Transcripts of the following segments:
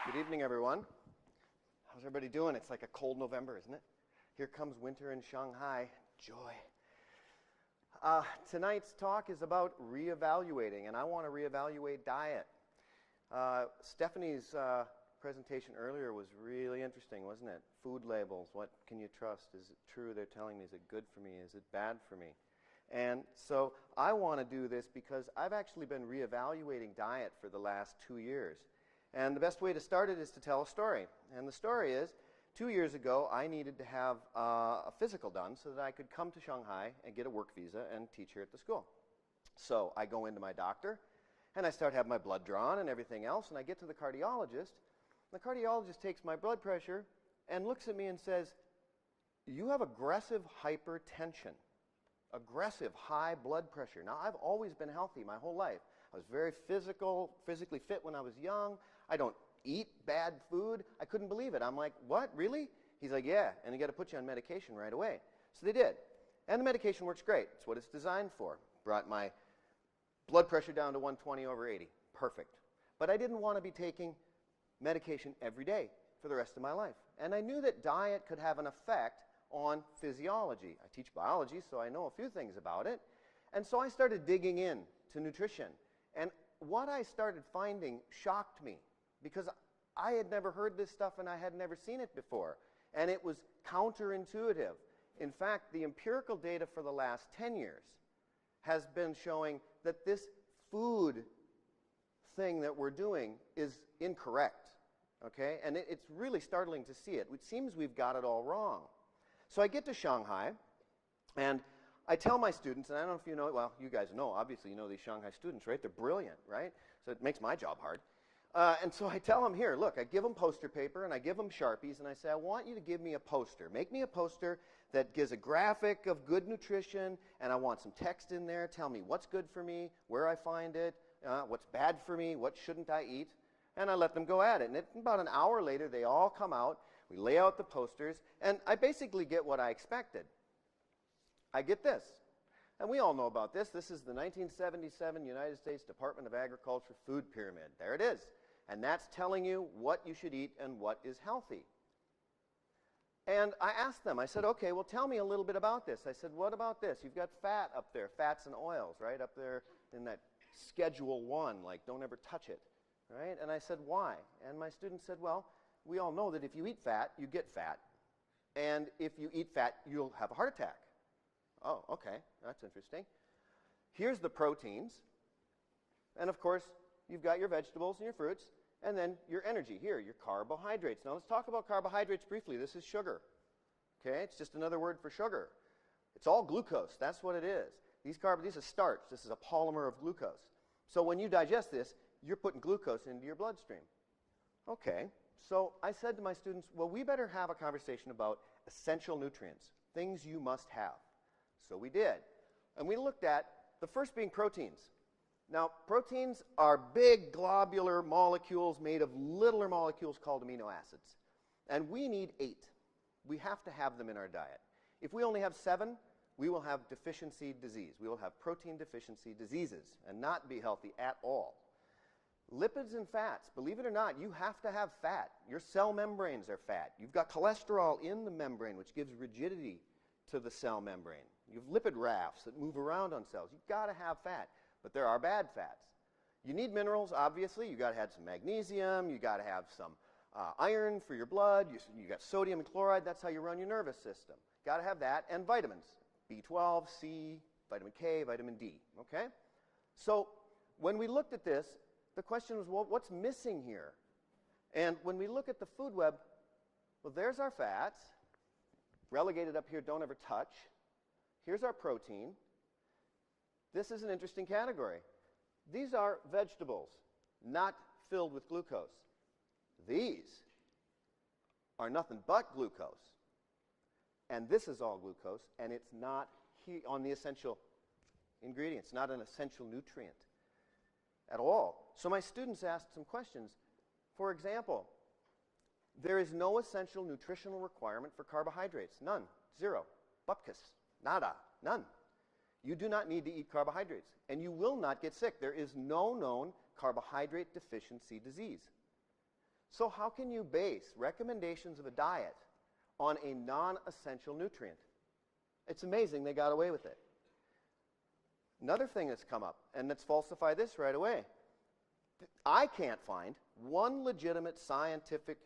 Good evening, everyone. How's everybody doing? It's like a cold November, isn't it? Here comes winter in Shanghai. Joy. Tonight's talk is about reevaluating, and I want to reevaluate diet. Stephanie's presentation earlier was really interesting, wasn't it? Food labels, what can you trust? Is it true they're telling me? Is it good for me? Is it bad for me? And so I want to do this because I've actually been reevaluating diet for the last 2 years. And the best way to start it is to tell a story. And the story is, 2 years ago, I needed to have a physical done so that I could come to Shanghai and get a work visa and teach here at the school. So I go into my doctor, and I start having my blood drawn and everything else, and I get to the cardiologist. The cardiologist takes my blood pressure and looks at me and says, "You have aggressive hypertension, aggressive high blood pressure." Now, I've always been healthy my whole life. I was very physically fit when I was young. I don't eat bad food. I couldn't believe it. I'm like, "What, really?" He's like, "Yeah, and you got to put you on medication right away." So they did. And the medication works great. It's what it's designed for. Brought my blood pressure down to 120/80. Perfect. But I didn't want to be taking medication every day for the rest of my life. And I knew that diet could have an effect on physiology. I teach biology, so I know a few things about it. And so I started digging in to nutrition. And what I started finding shocked me because I had never heard this stuff and I had never seen it before. And it was counterintuitive. In fact, the empirical data for the last 10 years has been showing that this food thing that we're doing is incorrect. Okay? And it's really startling to see it. It seems we've got it all wrong. So I get to Shanghai, and I tell my students, and I don't know if you know, well, you guys know, obviously you know these Shanghai students, right? They're brilliant, right? So it makes my job hard. And so I tell them, here, look, I give them poster paper, and I give them Sharpies, and I say, I want you to give me a poster. Make me a poster that gives a graphic of good nutrition, and I want some text in there. Tell me what's good for me, where I find it, what's bad for me, what shouldn't I eat. And I let them go at it. And about an hour later, they all come out. We lay out the posters, and I basically get what I expected. I get this, and we all know about this. This is the 1977 United States Department of Agriculture Food Pyramid. There it is. And that's telling you what you should eat and what is healthy. And I asked them, I said, okay, well, tell me a little bit about this. I said, what about this? You've got fat up there, fats and oils, right, up there in that Schedule 1, like don't ever touch it, right? And I said, why? And my students said, well, we all know that if you eat fat, you get fat. And if you eat fat, you'll have a heart attack. Oh, okay, that's interesting. Here's the proteins. And of course, you've got your vegetables and your fruits, and then your energy. Here, your carbohydrates. Now let's talk about carbohydrates briefly. This is sugar. Okay, it's just another word for sugar. It's all glucose. That's what it is. These are starch. This is a polymer of glucose. So when you digest this, you're putting glucose into your bloodstream. Okay, so I said to my students, well, we better have a conversation about essential nutrients, things you must have. So we did. And we looked at the first being proteins. Now, proteins are big globular molecules made of littler molecules called amino acids. And we need 8. We have to have them in our diet. If we only have 7, we will have deficiency disease. We will have protein deficiency diseases and not be healthy at all. Lipids and fats, believe it or not, you have to have fat. Your cell membranes are fat. You've got cholesterol in the membrane, which gives rigidity to the cell membrane. You have lipid rafts that move around on cells. You've got to have fat, but there are bad fats. You need minerals, obviously. You've got to have some magnesium. You've got to have some iron for your blood. You've got sodium and chloride. That's how you run your nervous system. Got to have that, and vitamins, B12, C, vitamin K, vitamin D, okay? So when we looked at this, the question was, well, what's missing here? And when we look at the food web, well, there's our fats, relegated up here, don't ever touch. Here's our protein. This is an interesting category. These are vegetables, not filled with glucose. These are nothing but glucose. And this is all glucose, and it's not on the essential ingredients, not an essential nutrient at all. So my students asked some questions. For example, there is no essential nutritional requirement for carbohydrates. None. Zero. Bupkis. Nada. None. You do not need to eat carbohydrates, and you will not get sick. There is no known carbohydrate deficiency disease. So how can you base recommendations of a diet on a non-essential nutrient? It's amazing they got away with it. Another thing that's come up, and let's falsify this right away. I can't find one legitimate scientific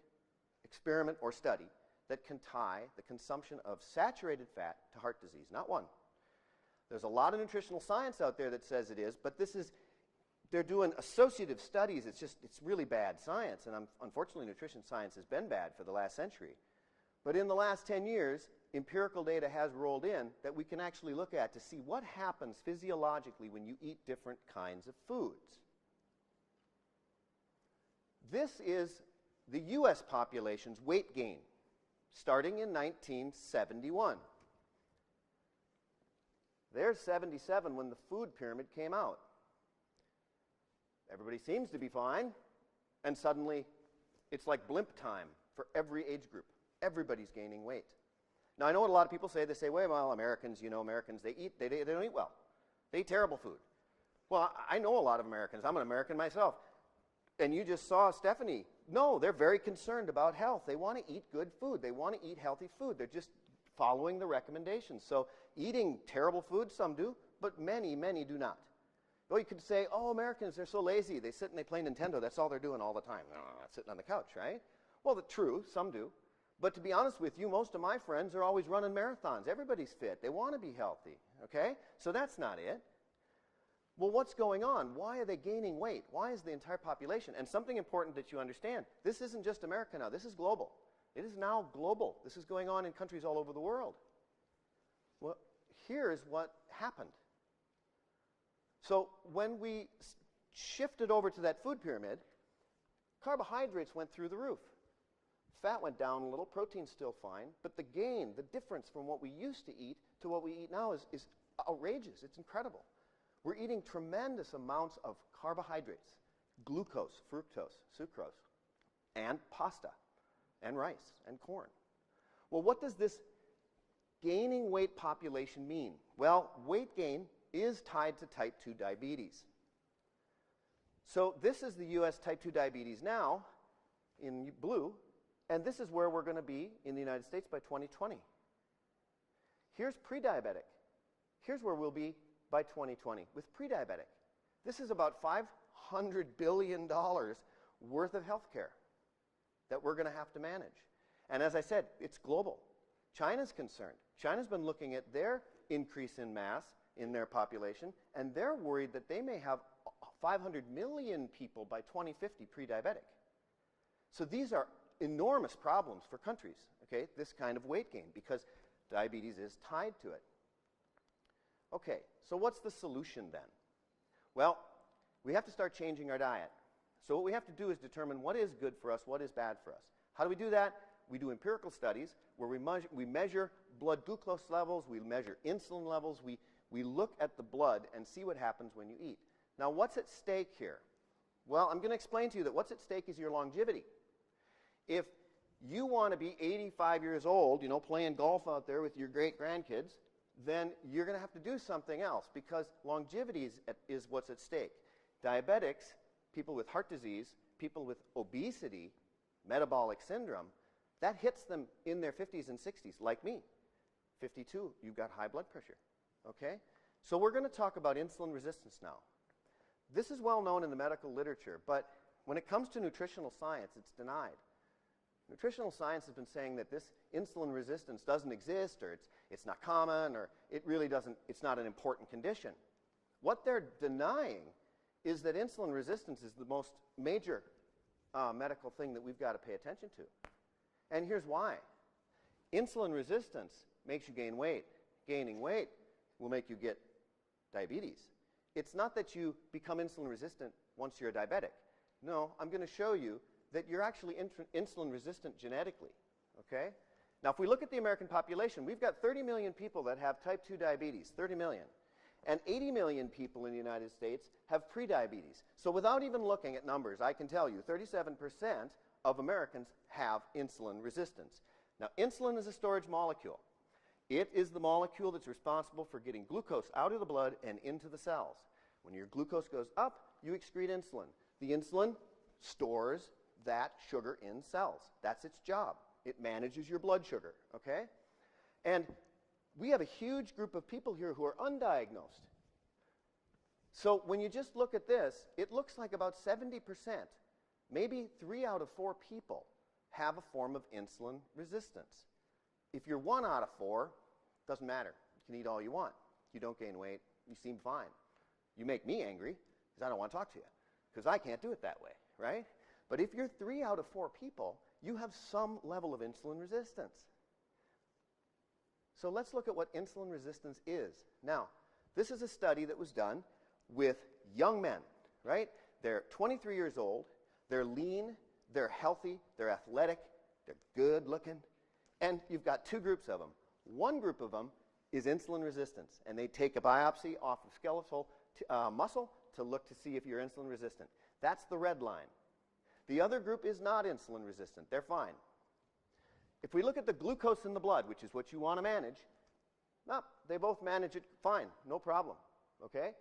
experiment or study that can tie the consumption of saturated fat to heart disease. Not one. There's a lot of nutritional science out there that says it is, but they're doing associative studies. It's really bad science, and unfortunately nutrition science has been bad for the last century. But in the last 10 years, empirical data has rolled in that we can actually look at to see what happens physiologically when you eat different kinds of foods. This is the U.S. population's weight gain, starting in 1971. There's 77 when the food pyramid came out. Everybody seems to be fine, and suddenly it's like blimp time for every age group. Everybody's gaining weight. Now, I know what a lot of people say. They say, well, Americans, Americans, they don't eat well. They eat terrible food. Well, I know a lot of Americans. I'm an American myself. And you just saw Stephanie. No, they're very concerned about health. They want to eat good food. They want to eat healthy food. They're just following the recommendations. So eating terrible food, some do, but many, many do not. Well, you could say, oh, Americans, they're so lazy. They sit and they play Nintendo. That's all they're doing all the time. Sitting on the couch, right? Well, true, some do. But to be honest with you, most of my friends are always running marathons. Everybody's fit. They want to be healthy, okay? So that's not it. Well, what's going on? Why are they gaining weight? Why is the entire population? And something important that you understand, this isn't just America now. This is global. It is now global. This is going on in countries all over the world. Well, here's what happened. So when we shifted over to that food pyramid, carbohydrates went through the roof. Fat went down a little, protein's still fine, but the gain, the difference from what we used to eat to what we eat now is outrageous. It's incredible. We're eating tremendous amounts of carbohydrates, glucose, fructose, sucrose, and pasta, and rice, and corn. Well, what does this gaining weight population mean? Well, weight gain is tied to type 2 diabetes. So this is the U.S. type 2 diabetes now, in blue, and this is where we're going to be in the United States by 2020. Here's pre-diabetic. Here's where we'll be by 2020 with pre-diabetic. This is about $500 billion worth of health care that we're going to have to manage. And as I said, it's global. China's concerned. China's been looking at their increase in mass in their population, and they're worried that they may have 500 million people by 2050 pre-diabetic. So these are enormous problems for countries, okay, this kind of weight gain, because diabetes is tied to it. Okay, so what's the solution then? Well, we have to start changing our diet. So what we have to do is determine what is good for us, what is bad for us. How do we do that? We do empirical studies where we measure blood glucose levels, we measure insulin levels, we look at the blood and see what happens when you eat. Now, what's at stake here? Well, I'm going to explain to you that what's at stake is your longevity. If you want to be 85 years old, playing golf out there with your great-grandkids, then you're going to have to do something else because longevity is what's at stake. Diabetics, people with heart disease, people with obesity, metabolic syndrome, that hits them in their 50s and 60s, like me. 52, you've got high blood pressure, okay? So we're going to talk about insulin resistance now. This is well known in the medical literature, but when it comes to nutritional science, it's denied. Nutritional science has been saying that this insulin resistance doesn't exist, or it's not common, or it's not an important condition. What they're denying is that insulin resistance is the most major medical thing that we've got to pay attention to. And here's why. Insulin resistance makes you gain weight. Gaining weight will make you get diabetes. It's not that you become insulin resistant once you're a diabetic. No, I'm going to show you that you're actually insulin resistant genetically, okay? Now, if we look at the American population, we've got 30 million people that have type 2 diabetes, 30 million. And 80 million people in the United States have prediabetes. So without even looking at numbers, I can tell you 37% of Americans have insulin resistance. Now, insulin is a storage molecule. It is the molecule that's responsible for getting glucose out of the blood and into the cells. When your glucose goes up, you excrete insulin. The insulin stores that sugar in cells. That's its job. It manages your blood sugar, okay? And we have a huge group of people here who are undiagnosed. So when you just look at this, it looks like about 70%, maybe 3 out of 4 people have a form of insulin resistance. If you're 1 out of 4, doesn't matter. You can eat all you want. You don't gain weight. You seem fine. You make me angry because I don't want to talk to you because I can't do it that way, right? But if you're 3 out of 4 people, you have some level of insulin resistance. So let's look at what insulin resistance is. Now, this is a study that was done with young men, right? They're 23 years old. They're lean. They're healthy. They're athletic. They're good looking. And you've got 2 groups of them. One group of them is insulin resistance, and they take a biopsy off of skeletal muscle to look to see if you're insulin resistant. That's the red line. The other group is not insulin resistant. They're fine. If we look at the glucose in the blood, which is what you want to manage, no, they both manage it fine, no problem, okay?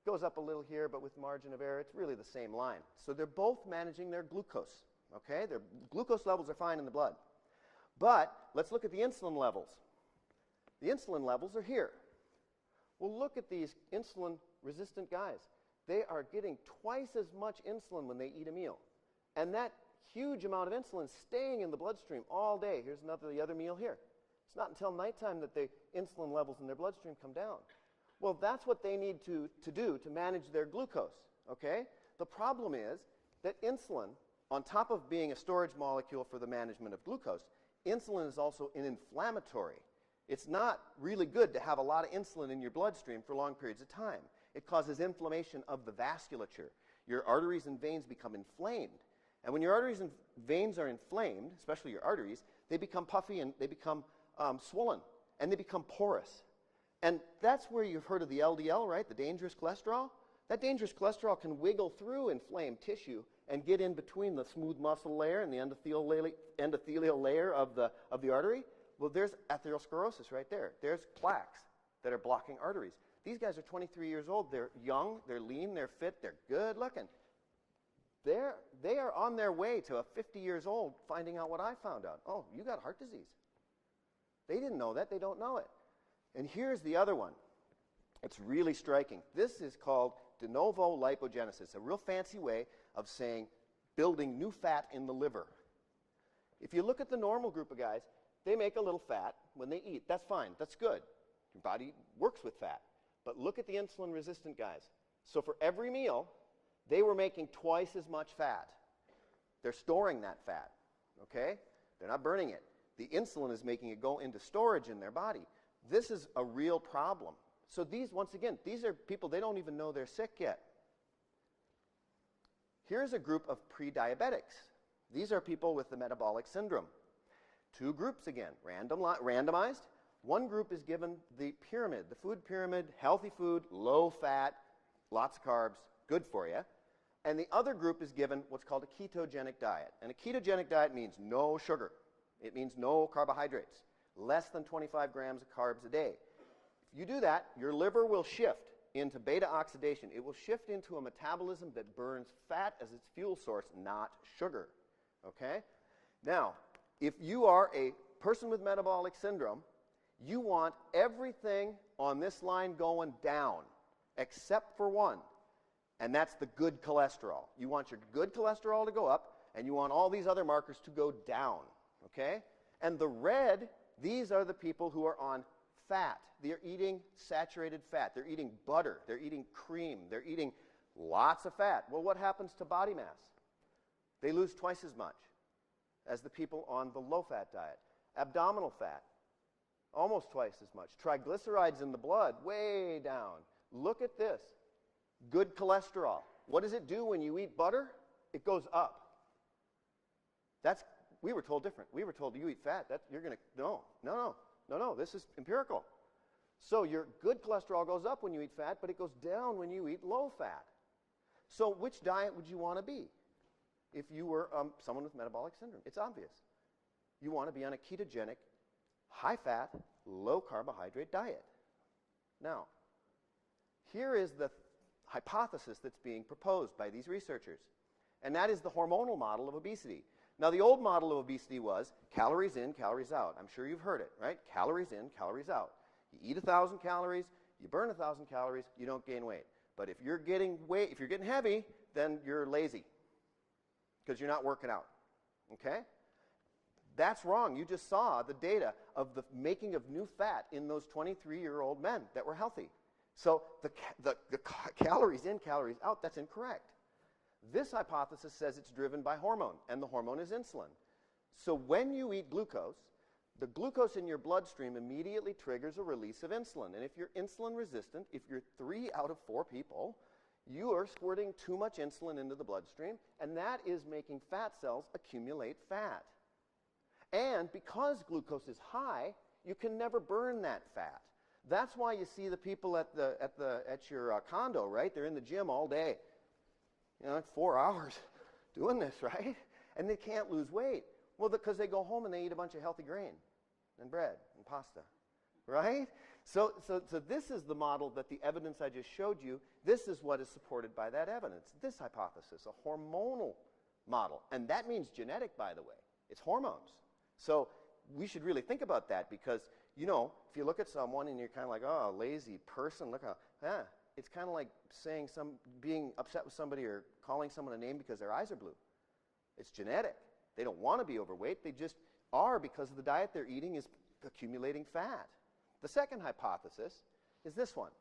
Goes up a little here, but with margin of error, it's really the same line. So they're both managing their glucose, okay? Their glucose levels are fine in the blood. But let's look at the insulin levels. The insulin levels are here. Well, look at these insulin-resistant guys. They are getting twice as much insulin when they eat a meal. And that huge amount of insulin staying in the bloodstream all day. Here's the other meal here. It's not until nighttime that the insulin levels in their bloodstream come down. Well, that's what they need to do to manage their glucose, okay? The problem is that insulin, on top of being a storage molecule for the management of glucose, insulin is also an inflammatory. It's not really good to have a lot of insulin in your bloodstream for long periods of time. It causes inflammation of the vasculature. Your arteries and veins become inflamed. And when your arteries and veins are inflamed, especially your arteries, they become puffy and they become swollen and they become porous. And that's where you've heard of the LDL, right? The dangerous cholesterol. That dangerous cholesterol can wiggle through inflamed tissue and get in between the smooth muscle layer and the endothelial layer of the artery. Well, there's atherosclerosis right there. There's plaques that are blocking arteries. These guys are 23 years old. They're young, they're lean, they're fit, they're good looking. They are on their way to 50 years old finding out what I found out. Oh, you got heart disease. They didn't know that. They don't know it. And here's the other one. It's really striking. This is called de novo lipogenesis, a real fancy way of saying building new fat in the liver. If you look at the normal group of guys, they make a little fat when they eat. That's fine. That's good. Your body works with fat. But look at the insulin-resistant guys. So for every meal, they were making twice as much fat. They're storing that fat, okay? They're not burning it. The insulin is making it go into storage in their body. This is a real problem. So these, once again, these are people, they don't even know they're sick yet. Here's a group of pre-diabetics. These are people with the metabolic syndrome. 2 groups again, randomized. One group is given the pyramid, the food pyramid, healthy food, low fat, lots of carbs, good for you. And the other group is given what's called a ketogenic diet. And a ketogenic diet means no sugar. It means no carbohydrates, less than 25 grams of carbs a day. If you do that, your liver will shift into beta oxidation. It will shift into a metabolism that burns fat as its fuel source, not sugar. Okay? Now, if you are a person with metabolic syndrome, you want everything on this line going down, except for one, and that's the good cholesterol. You want your good cholesterol to go up, and you want all these other markers to go down, okay? And the red, these are the people who are on fat. They're eating saturated fat. They're eating butter. They're eating cream. They're eating lots of fat. Well, what happens to body mass? They lose twice as much as the people on the low-fat diet. Abdominal fat, almost twice as much. Triglycerides in the blood, way down. Look at this. Good cholesterol. What does it do when you eat butter? It goes up. We were told different. We were told you eat fat, you're going to, no, this is empirical. So your good cholesterol goes up when you eat fat, but it goes down when you eat low fat. So which diet would you want to be if you were someone with metabolic syndrome? It's obvious. You want to be on a ketogenic, high-fat, low-carbohydrate diet. Now, here is the hypothesis that's being proposed by these researchers. And that is the hormonal model of obesity. Now, the old model of obesity was calories in, calories out. I'm sure you've heard it, right? Calories in, calories out. You eat 1,000 calories, you burn 1,000 calories, you don't gain weight. But if you're getting heavy, then you're lazy because you're not working out, okay? That's wrong. You just saw the data of the making of new fat in those 23-year-old men that were healthy. So the calories in, calories out, that's incorrect. This hypothesis says it's driven by hormone, and the hormone is insulin. So when you eat glucose, the glucose in your bloodstream immediately triggers a release of insulin. And if you're insulin resistant, if you're 3 out of 4 people, you are squirting too much insulin into the bloodstream, and that is making fat cells accumulate fat. And because glucose is high, you can never burn that fat. That's why you see the people at your condo, right? They're in the gym all day. 4 hours doing this, right? And they can't lose weight. Well, because they go home and they eat a bunch of healthy grain and bread and pasta, right? So this is the model that the evidence I just showed you, this is what is supported by that evidence. This hypothesis, a hormonal model. And that means genetic, by the way. It's hormones. So we should really think about that because, if you look at someone and you're kind of like, oh, lazy person, look how, it's kind of like saying being upset with somebody or calling someone a name because their eyes are blue. It's genetic. They don't want to be overweight. They just are because of the diet they're eating is accumulating fat. The second hypothesis is this one.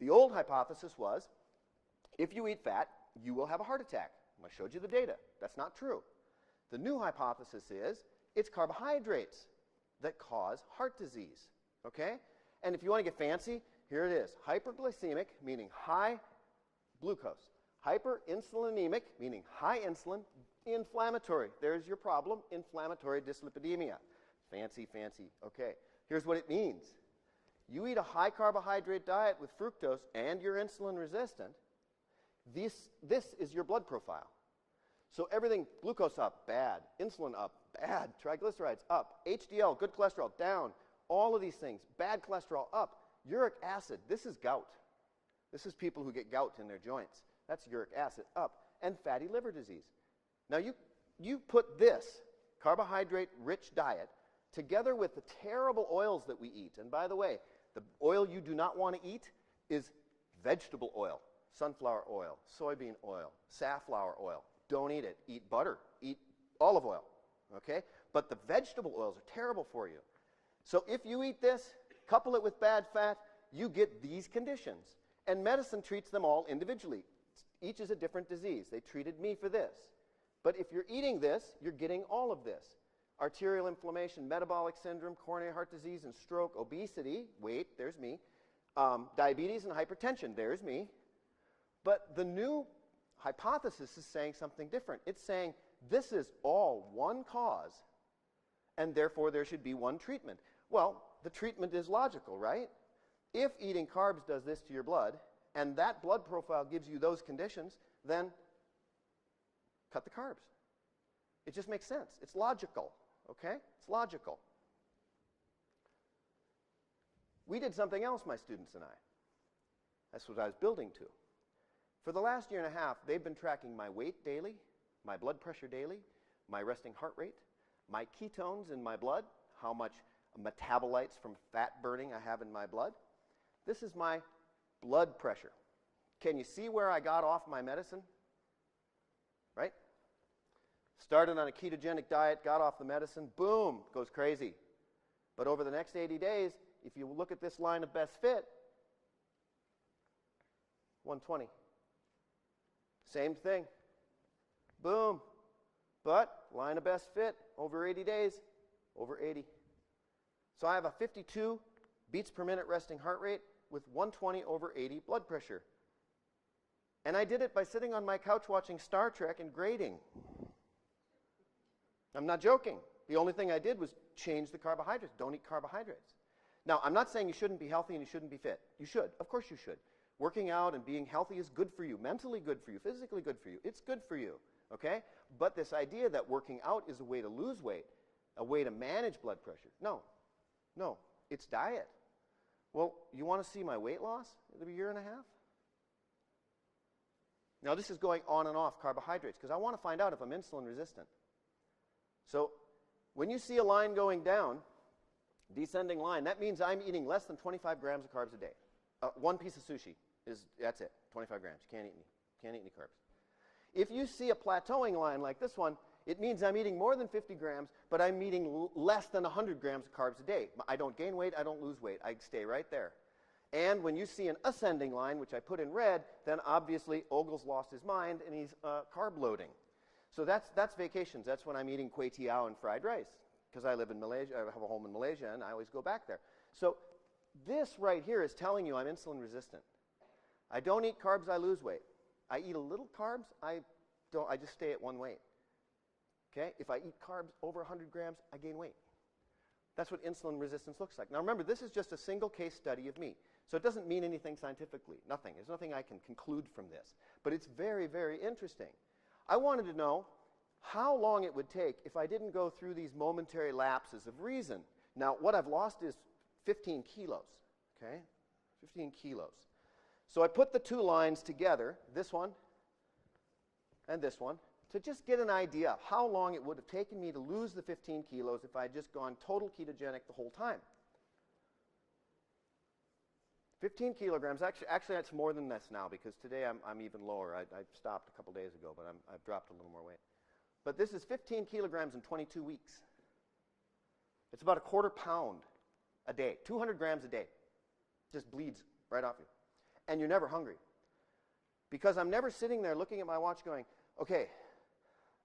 The old hypothesis was, if you eat fat, you will have a heart attack. I showed you the data. That's not true. The new hypothesis is, it's carbohydrates that cause heart disease, okay? And if you want to get fancy, here it is. Hyperglycemic, meaning high glucose. Hyperinsulinemic, meaning high insulin. Inflammatory, there's your problem, inflammatory dyslipidemia. Fancy, fancy. Okay, here's what it means. You eat a high carbohydrate diet with fructose and you're insulin resistant, this is your blood profile. So everything, glucose up, bad. Insulin up, bad. Triglycerides up. HDL, good cholesterol, down. All of these things, bad cholesterol up. Uric acid, this is gout. This is people who get gout in their joints. That's uric acid up. And fatty liver disease. Now you put this carbohydrate-rich diet together with the terrible oils that we eat. And by the way, the oil you do not want to eat is vegetable oil, sunflower oil, soybean oil, safflower oil. Don't eat it. Eat butter. Eat olive oil. Okay? But the vegetable oils are terrible for you. So if you eat this, couple it with bad fat, you get these conditions. And medicine treats them all individually. Each is a different disease. They treated me for this. But if you're eating this, you're getting all of this. Arterial inflammation, metabolic syndrome, coronary heart disease and stroke, obesity, weight, there's me, diabetes and hypertension, there's me. But the new hypothesis is saying something different. It's saying this is all one cause, and therefore there should be one treatment. Well, the treatment is logical, right? If eating carbs does this to your blood, and that blood profile gives you those conditions, then cut the carbs. It just makes sense. It's logical, okay? It's logical. We did something else, my students and I. That's what I was building to. For the last year and a half, they've been tracking my weight daily, my blood pressure daily, my resting heart rate, my ketones in my blood, how much metabolites from fat burning I have in my blood. This is my blood pressure. Can you see where I got off my medicine? Right? Started on a ketogenic diet, got off the medicine, boom, goes crazy. But over the next 80 days, if you look at this line of best fit, 120. Same thing. Boom. But line of best fit, over 80 days, over 80. So I have a 52 beats per minute resting heart rate with 120 over 80 blood pressure. And I did it by sitting on my couch watching Star Trek and grading. I'm not joking. The only thing I did was change the carbohydrates. Don't eat carbohydrates. Now, I'm not saying you shouldn't be healthy and you shouldn't be fit. You should. Of course you should. Working out and being healthy is good for you, mentally good for you, physically good for you. It's good for you, okay? But this idea that working out is a way to lose weight, a way to manage blood pressure, no, it's diet. Well, you want to see my weight loss in a year and a half? Now, this is going on and off carbohydrates because I want to find out if I'm insulin resistant. So when you see a line going down, descending line, that means I'm eating less than 25 grams of carbs a day. One piece of sushi, that's it, 25 grams. You can't eat any carbs. If you see a plateauing line like this one, it means I'm eating more than 50 grams, but I'm eating less than 100 grams of carbs a day. I don't gain weight, I don't lose weight. I stay right there. And when you see an ascending line, which I put in red, then obviously Ogle's lost his mind and he's carb loading. So that's vacations. That's when I'm eating kway teow and fried rice because I live in Malaysia. I have a home in Malaysia, and I always go back there. So this right here is telling you I'm insulin resistant. I don't eat carbs, I lose weight. I eat a little carbs, I just stay at one weight. Okay? If I eat carbs over 100 grams, I gain weight. That's what insulin resistance looks like. Now remember, this is just a single case study of me. So it doesn't mean anything scientifically. Nothing. There's nothing I can conclude from this. But it's very, very interesting. I wanted to know how long it would take if I didn't go through these momentary lapses of reason. Now, what I've lost is 15 kilos. Okay? 15 kilos. So I put the two lines together, this one and this one, to just get an idea of how long it would have taken me to lose the 15 kilos if I had just gone total ketogenic the whole time. 15 kilograms, actually that's more than this now because today I'm even lower. I stopped a couple days ago, but I've dropped a little more weight. But this is 15 kilograms in 22 weeks. It's about a quarter pound a day, 200 grams a day. Just bleeds right off you. And you're never hungry. Because I'm never sitting there looking at my watch going, okay,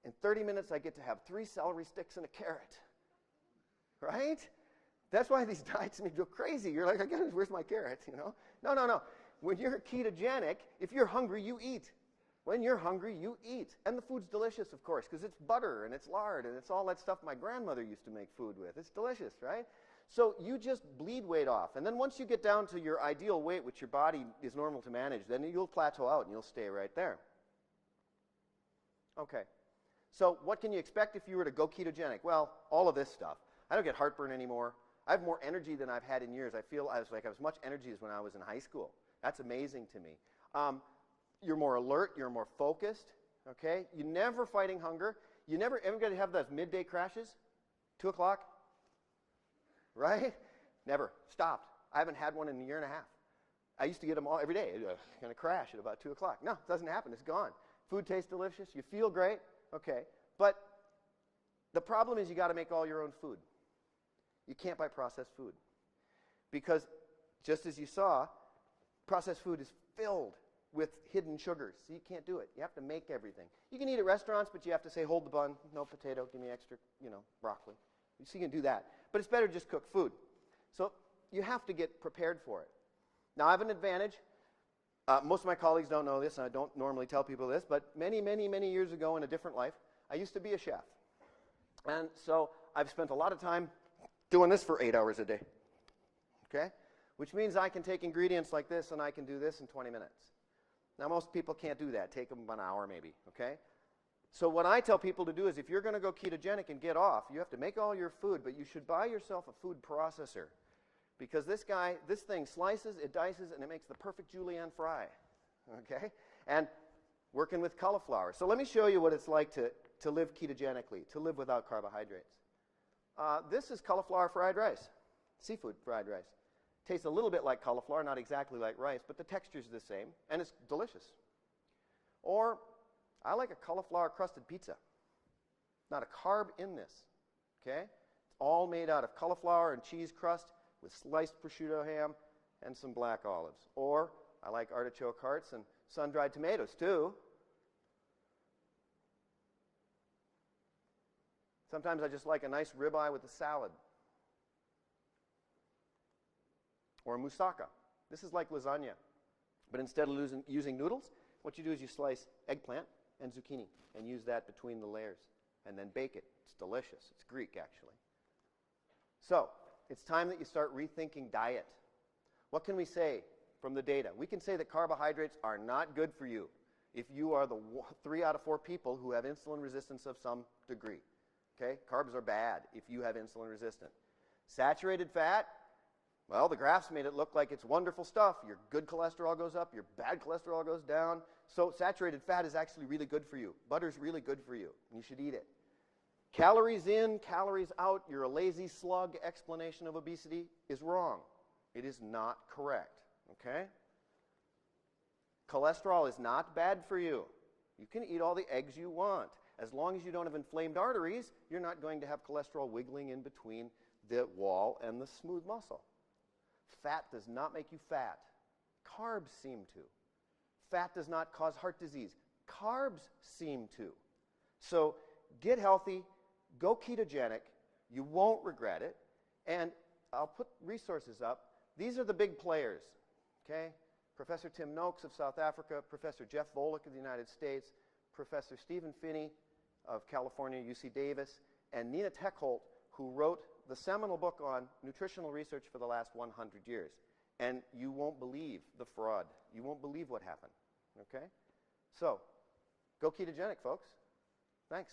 in 30 minutes I get to have 3 celery sticks and a carrot. Right? That's why these diets make you go crazy. You're like, again, where's my carrot? You know? No. When you're ketogenic, if you're hungry, you eat. When you're hungry, you eat. And the food's delicious, of course, because it's butter and it's lard and it's all that stuff my grandmother used to make food with. It's delicious, right? So you just bleed weight off. And then once you get down to your ideal weight, which your body is normal to manage, then you'll plateau out and you'll stay right there. Okay. So what can you expect if you were to go ketogenic? Well, all of this stuff. I don't get heartburn anymore. I have more energy than I've had in years. I feel like I have as much energy as when I was in high school. That's amazing to me. You're more alert. You're more focused. Okay? You're never fighting hunger. You never ever going to have those midday crashes? 2 o'clock? Right? Never. Stopped. I haven't had one in a year and a half. I used to get them all every day. Going to crash at about 2 o'clock. No, it doesn't happen. It's gone. Food tastes delicious. You feel great. Okay. But the problem is you got to make all your own food. You can't buy processed food. Because just as you saw, processed food is filled with hidden sugars. So you can't do it. You have to make everything. You can eat at restaurants, but you have to say, hold the bun, no potato, give me extra, broccoli. So you can do that. But it's better to just cook food. So you have to get prepared for it. Now, I have an advantage. Most of my colleagues don't know this, and I don't normally tell people this, but many, many, many years ago in a different life, I used to be a chef. And so I've spent a lot of time doing this for 8 hours a day, okay? Which means I can take ingredients like this and I can do this in 20 minutes. Now, most people can't do that. Take them an hour maybe, okay? So what I tell people to do is if you're going to go ketogenic and get off, you have to make all your food, but you should buy yourself a food processor because this thing slices, it dices, and it makes the perfect julienne fry, okay? And working with cauliflower. So let me show you what it's like to live ketogenically, to live without carbohydrates. This is cauliflower fried rice, seafood fried rice. Tastes a little bit like cauliflower, not exactly like rice, but the texture's the same, and it's delicious. Or I like a cauliflower crusted pizza. Not a carb in this, okay? It's all made out of cauliflower and cheese crust with sliced prosciutto ham and some black olives. Or I like artichoke hearts and sun-dried tomatoes too. Sometimes I just like a nice ribeye with a salad. Or moussaka. This is like lasagna. But instead of using noodles, what you do is you slice eggplant and zucchini and use that between the layers and then bake it. It's delicious. It's Greek, actually. So it's time that you start rethinking diet. What can we say from the data? We can say that carbohydrates are not good for you if you are the 3 out of 4 people who have insulin resistance of some degree. Okay? Carbs are bad if you have insulin resistance. Saturated fat, Well, the graphs made it look like it's wonderful stuff. Your good cholesterol goes up, your bad cholesterol goes down. So saturated fat is actually really good for you. Butter's really good for you. You should eat it. Calories in, calories out, you're a lazy slug explanation of obesity is wrong. It is not correct, okay? Cholesterol is not bad for you. You can eat all the eggs you want. As long as you don't have inflamed arteries, you're not going to have cholesterol wiggling in between the wall and the smooth muscle. Fat does not make you fat. Carbs seem to. Fat does not cause heart disease. Carbs seem to. So get healthy, go ketogenic. You won't regret it. And I'll put resources up. These are the big players, okay? Professor Tim Noakes of South Africa, Professor Jeff Volek of the United States, Professor Stephen Phinney of California, UC Davis, and Nina Techholt, who wrote the seminal book on nutritional research for the last 100 years. And you won't believe the fraud. You won't believe what happened, okay? So, go ketogenic, folks. Thanks.